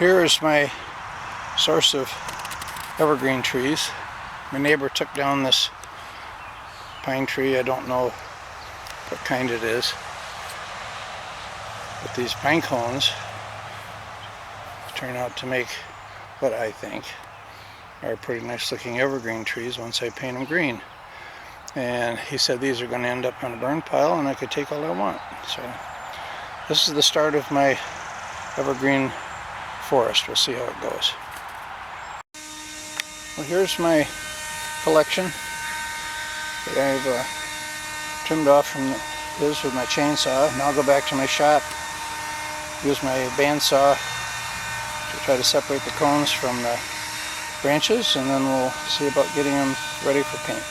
Here is my source of evergreen trees. My neighbor took down this pine tree. I don't know what kind it is, but these pine cones turn out to make what I think are pretty nice looking evergreen trees once I paint them green. And he said these are going to end up on a burn pile and I could take all I want. So this is the start of my evergreen forest. We'll see how it goes. Well, here's my collection that I've trimmed off from his with my chainsaw. Now I'll go back to my shop, use my bandsaw to try to separate the cones from the branches, and then we'll see about getting them ready for paint.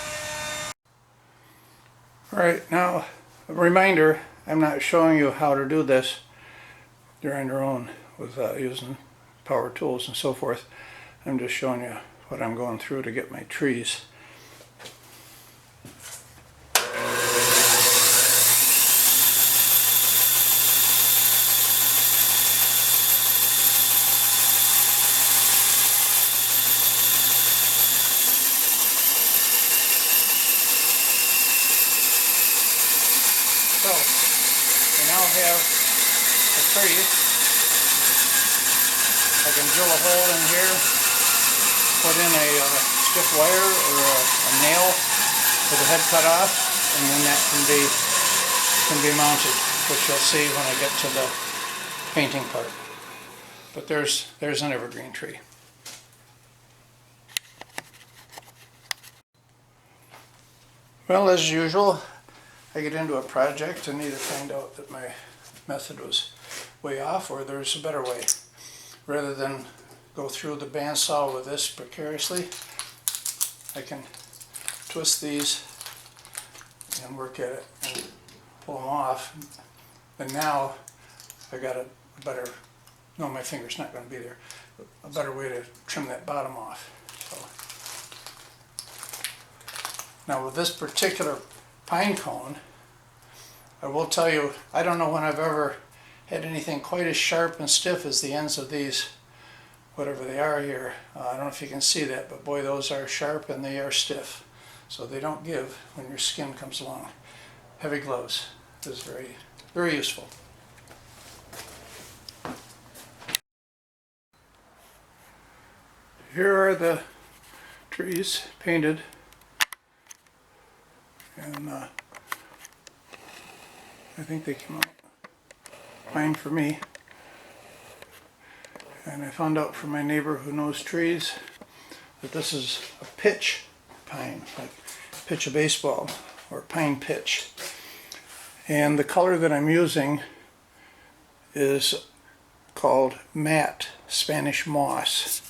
Alright, now a reminder, I'm not showing you how to do this. You're on your own with using power tools and so forth. I'm just showing you what I'm going through to get my trees. So, we now have a tree. I can drill a hole in here, put in a stiff wire or a nail with the head cut off, and then that can be mounted, which you'll see when I get to the painting part. But there's an evergreen tree. Well, as usual, I get into a project and either find out that my method was way off or there's a better way. Rather than go through the bandsaw with this precariously, I can twist these and work at it and pull them off. And now I got a better, no, my finger's not going to be there, a better way to trim that bottom off. So now with this particular pine cone, I will tell you, I don't know when I've ever had anything quite as sharp and stiff as the ends of these, whatever they are here. I don't know if you can see that, but boy, those are sharp and they are stiff. So they don't give when your skin comes along. Heavy gloves is very, very useful. Here are the trees painted. And I think they came out fine for me. And I found out from my neighbor who knows trees that this is a pitch pine, like pitch a baseball or pine pitch. And the color that I'm using is called matte Spanish moss.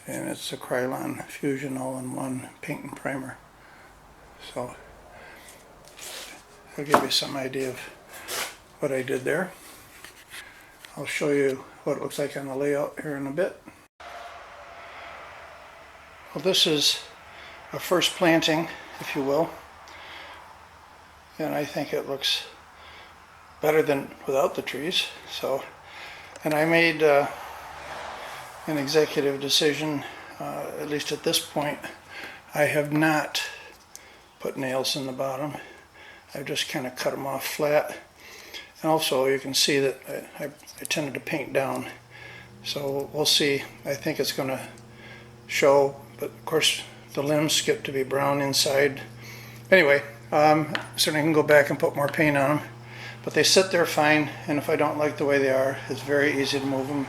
And it's a Krylon Fusion all-in-one paint and primer. So I'll give you some idea of what I did there. I'll show you what it looks like on the layout here in a bit. Well, this is a first planting, if you will, and I think it looks better than without the trees. So, and I made an executive decision, at least at this point. I have not put nails in the bottom. I've just kind of cut them off flat. And also you can see that I tended to paint down. So we'll see. I think it's going to show, but of course the limbs get to be brown inside. Anyway, certainly can go back and put more paint on them. But they sit there fine, and if I don't like the way they are, it's very easy to move them.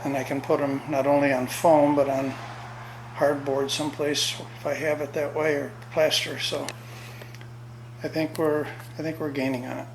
And I can put them not only on foam, but on hardboard someplace if I have it that way, or plaster. So I think we're gaining on it.